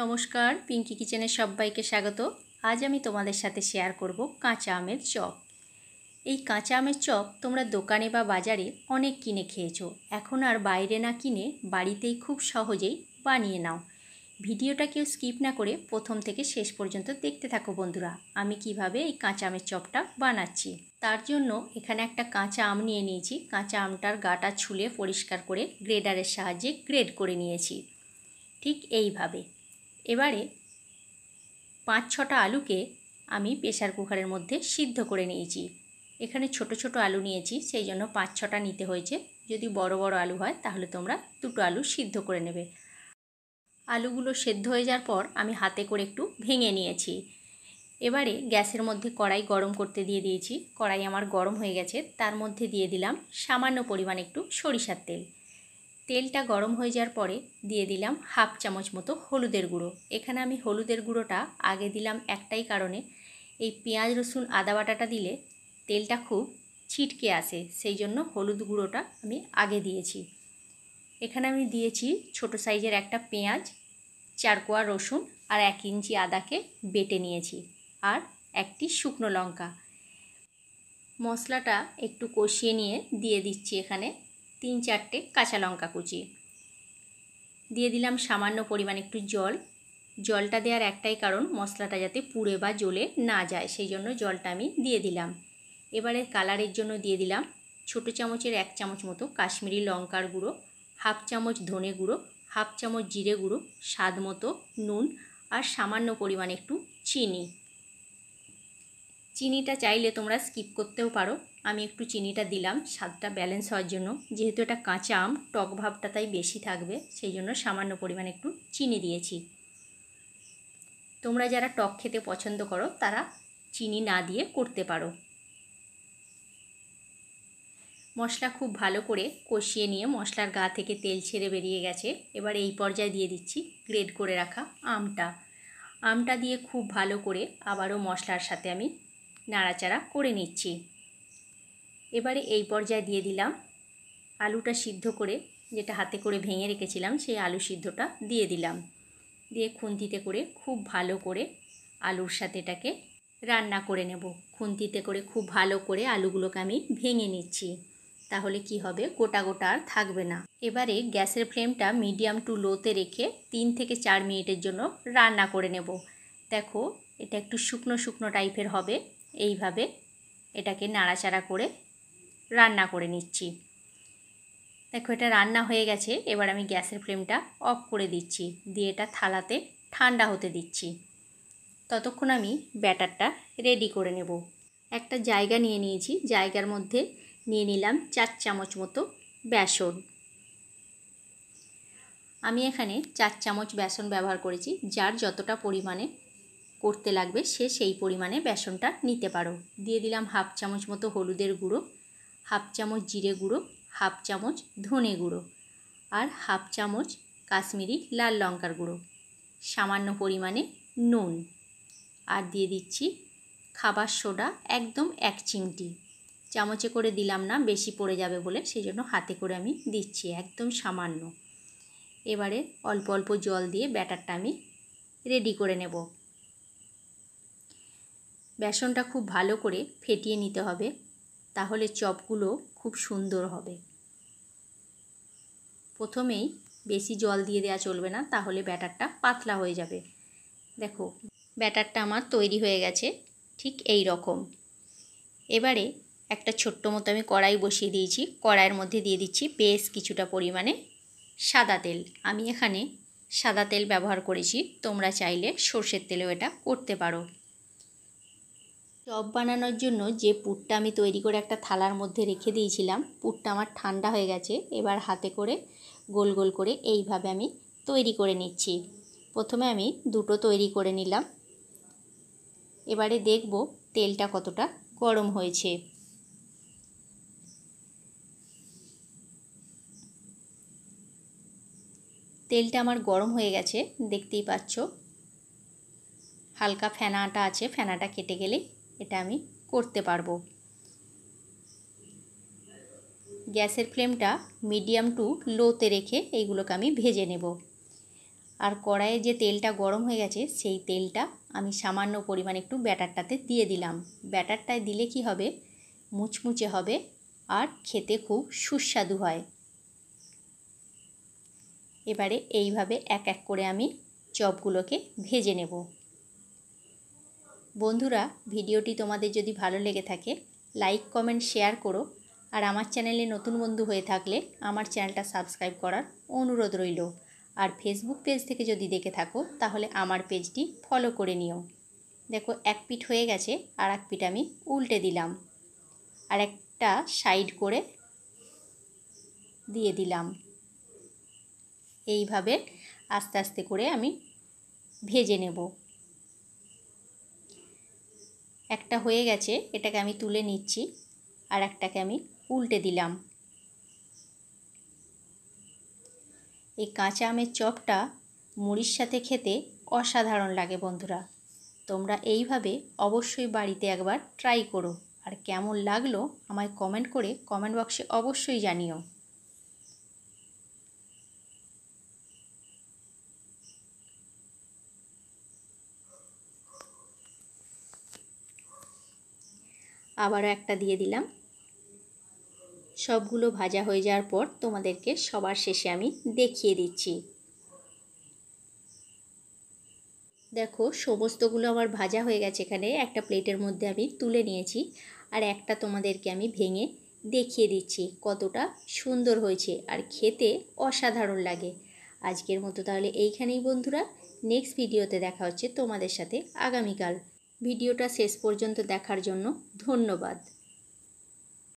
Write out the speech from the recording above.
নমস্কার, পিঙ্কি কিচেনে সবাইকে স্বাগত। আজ আমি তোমাদের সাথে শেয়ার করব কাঁচা আমের চপ। এই কাঁচা আমের চপ তোমরা দোকানে বা বাজারে অনেক কিনে খেয়েছো। এখন আর বাইরে না কিনে বাড়িতেই খুব সহজেই বানিয়ে নাও। ভিডিওটা কেউ স্কিপ না করে প্রথম থেকে শেষ পর্যন্ত দেখতে থাকো বন্ধুরা, আমি কিভাবে এই কাঁচা আমের চপটা বানাচ্ছি। তার জন্য এখানে একটা কাঁচা আম নিয়ে নিয়েছি। কাঁচা আমটার গাটা ছুলে পরিষ্কার করে গ্রেডারের সাহায্যে গ্রেড করে নিয়েছি ঠিক এইভাবে। এবারে 5-6টা আলুকে আমি প্রেসার কুকারের মধ্যে সিদ্ধ করে নিয়েছি। এখানে ছোট ছোট আলু নিয়েছি, সেই জন্য 5-6টা নিতে হয়েছে। যদি বড় বড় আলু হয় তাহলে তোমরা 2টো আলু সিদ্ধ করে নেবে। আলুগুলো সেদ্ধ হয়ে যাওয়ার পর আমি হাতে করে একটু ভেঙে নিয়েছি। এবারে গ্যাসের মধ্যে কড়াই গরম করতে দিয়ে দিয়েছি। কড়াই আমার গরম হয়ে গেছে, তার মধ্যে দিয়ে দিলাম সামান্য পরিমাণ একটু সরিষার তেল। তেলটা গরম হয়ে যাওয়ার পরে দিয়ে দিলাম 1/2 চামচ মতো হলুদের গুঁড়ো। এখানে আমি হলুদের গুঁড়োটা আগে দিলাম একটাই কারণে, এই পেঁয়াজ রসুন আদা বাটাটা দিলে তেলটা খুব ছিটকে আসে, সেই জন্য হলুদ গুঁড়োটা আমি আগে দিয়েছি। এখানে আমি দিয়েছি ছোট সাইজের একটা পেঁয়াজ, 4 কোয়া রসুন আর 1 ইঞ্চি আদাকে বেটে নিয়েছি, আর একটি শুকনো লঙ্কা। মশলাটা একটু কষিয়ে নিয়ে দিয়ে দিচ্ছি এখানে 3-4টে কাঁচা লঙ্কা কুচি। দিয়ে দিলাম সামান্য পরিমাণ একটু জল। জলটা দেওয়ার একটাই কারণ, মশলাটা যাতে পুড়ে বা জ্বলে না যায়, সেই জন্য জলটা আমি দিয়ে দিলাম। এবারে কালারের জন্য দিয়ে দিলাম ছোটো চামচের 1 চামচ মতো কাশ্মীরি লঙ্কার গুঁড়ো, 1/2 চামচ ধনে গুঁড়ো, 1/2 চামচ জিরে গুঁড়ো, স্বাদ মতো নুন আর সামান্য পরিমাণ একটু চিনি। চিনিটা চাইলে তোমরা স্কিপ করতেও পারো, আমি একটু চিনিটা দিলাম স্বাদটা ব্যালেন্স হওয়ার জন্য। যেহেতু এটা কাঁচা আম, টক ভাবটা তাই বেশি থাকবে, সেই জন্য সামান্য পরিমাণ একটু চিনি দিয়েছি। তোমরা যারা টক খেতে পছন্দ করো তারা চিনি না দিয়ে করতে পারো। মশলা খুব ভালো করে কষিয়ে নিয়ে মশলার গা থেকে তেল ছেড়ে বেরিয়ে গেছে। এবার এই পর্যায়ে দিয়ে দিচ্ছি গ্রেড করে রাখা আমটা দিয়ে খুব ভালো করে আবারও মশলার সাথে আমি নাড়াচাড়া করে নিচ্ছি। এবারে এই পর্যায়ে দিয়ে দিলাম আলুটা সিদ্ধ করে, যেটা হাতে করে ভেঙে রেখেছিলাম সেই আলু সিদ্ধটা দিয়ে দিলাম। দিয়ে খুন্তিতে করে খুব ভালো করে আলুর সাথে এটাকে রান্না করে নেব। খুন্তিতে করে খুব ভালো করে আলুগুলোকে আমি ভেঙে নিচ্ছি, তাহলে কি হবে, গোটা গোটা আর থাকবে না। এবারে গ্যাসের ফ্লেমটা মিডিয়াম টু লোতে রেখে 3 থেকে 4 মিনিটের জন্য রান্না করে নেব। দেখো এটা একটু শুকনো শুকনো টাইপের হবে, এইভাবে এটাকে নাড়াচাড়া করে রান্না করে নিচ্ছি। দেখো এটা রান্না হয়ে গেছে। এবার আমি গ্যাসের ফ্লেমটা অফ করে দিচ্ছি, দিয়ে এটা থালাতে ঠান্ডা হতে দিচ্ছি। ততক্ষণ আমি ব্যাটারটা রেডি করে নেব। একটা জায়গা নিয়ে নিয়েছি, জায়গার মধ্যে নিয়ে নিলাম 4 চামচ মতো বেসন। আমি এখানে 4 চামচ বেসন ব্যবহার করেছি, যার যতটা পরিমাণে করতে লাগবে সে সেই পরিমাণে বেসনটা নিতে পারো। দিয়ে দিলাম 1/2 চামচ মতো হলুদের গুঁড়ো, 1/2 চামচ জিরে গুঁড়ো, 1/2 চামচ ধনে গুঁড়ো আর 1/2 চামচ কাশ্মীরি লাল লঙ্কার গুঁড়ো, সামান্য পরিমাণে নুন, আর দিয়ে দিচ্ছি খাবার সোডা একদম 1 চিমটি। চামচে করে দিলাম না, বেশি পড়ে যাবে বলে, সেই জন্য হাতে করে আমি দিচ্ছি একদম সামান্য। এবারে অল্প অল্প জল দিয়ে ব্যাটারটা আমি রেডি করে নেব। বেসনটা খুব ভালো করে ফেটিয়ে নিতে হবে, তাহলে চপগুলো খুব সুন্দর হবে। প্রথমেই বেশি জল দিয়ে দেওয়া চলবে না, তাহলে ব্যাটারটা পাতলা হয়ে যাবে। দেখো ব্যাটারটা আমার তৈরি হয়ে গেছে ঠিক এই রকম। এবারে একটা ছোট্ট মতো আমি কড়াই বসিয়ে দিয়েছি। কড়াইয়ের মধ্যে দিয়ে দিচ্ছি বেশ কিছুটা পরিমাণে সাদা তেল। আমি এখানে সাদা তেল ব্যবহার করেছি, তোমরা চাইলে সর্ষের তেলেও এটা করতে পারো। চপ বানানোর জন্য যে পুরটা আমি তৈরি করে একটা থালার মধ্যে রেখে দিয়েছিলাম, পুরটা আমার ঠান্ডা হয়ে গেছে। এবার হাতে করে গোল গোল করে এইভাবে আমি তৈরি করে নিচ্ছি। প্রথমে আমি 2টো তৈরি করে নিলাম। এবারে দেখব তেলটা কতটা গরম হয়েছে। তেলটা আমার গরম হয়ে গেছে, দেখতেই পাচ্ছ। হালকা ফেনাটা আছে, ফেনাটা কেটে গেলে এটা আমি করতে পারবো। গ্যাসের ফ্লেমটা মিডিয়াম টু লোতে রেখে এইগুলোকে আমি ভেজে নেব। আর কড়াইয়ে যে তেলটা গরম হয়ে গেছে সেই তেলটা আমি সামান্য পরিমাণ একটু ব্যাটারটাতে দিয়ে দিলাম। ব্যাটারটায় দিলে কি হবে, মুচমুচে হবে আর খেতে খুব সুস্বাদু হয়। এবারে এইভাবে এক এক করে আমি চপগুলোকে ভেজে নেব। বন্ধুরা, ভিডিওটি তোমাদের যদি ভালো লেগে থাকে লাইক কমেন্ট শেয়ার করো। আর আমার চ্যানেলে নতুন বন্ধু হয়ে থাকলে আমার চ্যানেলটা সাবস্ক্রাইব করার অনুরোধ রইল। আর ফেসবুক পেজ থেকে যদি দেখে থাকো তাহলে আমার পেজটি ফলো করে নিও। দেখো এক পিঠ হয়ে গেছে, আর এক পিঠ আমি উল্টে দিলাম, আর একটা সাইড করে দিয়ে দিলাম। এইভাবে আস্তে আস্তে করে আমি ভেজে নেব। একটা হয়ে গেছে, এটাকে আমি তুলে নিচ্ছি, আর একটাকে আমি উল্টে দিলাম। এই কাঁচা আমের চপটা মুড়ির সাথে খেতে অসাধারণ লাগে বন্ধুরা। তোমরা এইভাবে অবশ্যই বাড়িতে একবার ট্রাই করো, আর কেমন লাগলো আমায় কমেন্ট করে কমেন্ট বক্সে অবশ্যই জানিও। আবারও একটা দিয়ে দিলাম। সবগুলো ভাজা হয়ে যাওয়ার পর তোমাদেরকে সবার শেষে আমি দেখিয়ে দিচ্ছি। দেখো সমস্তগুলো আমার ভাজা হয়ে গেছে, এখানে একটা প্লেটের মধ্যে আমি তুলে নিয়েছি, আর একটা তোমাদেরকে আমি ভেঙে দেখিয়ে দিচ্ছি কতটা সুন্দর হয়েছে আর খেতে অসাধারণ লাগে। আজকের মতো তাহলে এইখানেই বন্ধুরা, নেক্সট ভিডিওতে দেখা হচ্ছে তোমাদের সাথে আগামীকাল। ভিডিওটা শেষ পর্যন্ত দেখার জন্য ধন্যবাদ।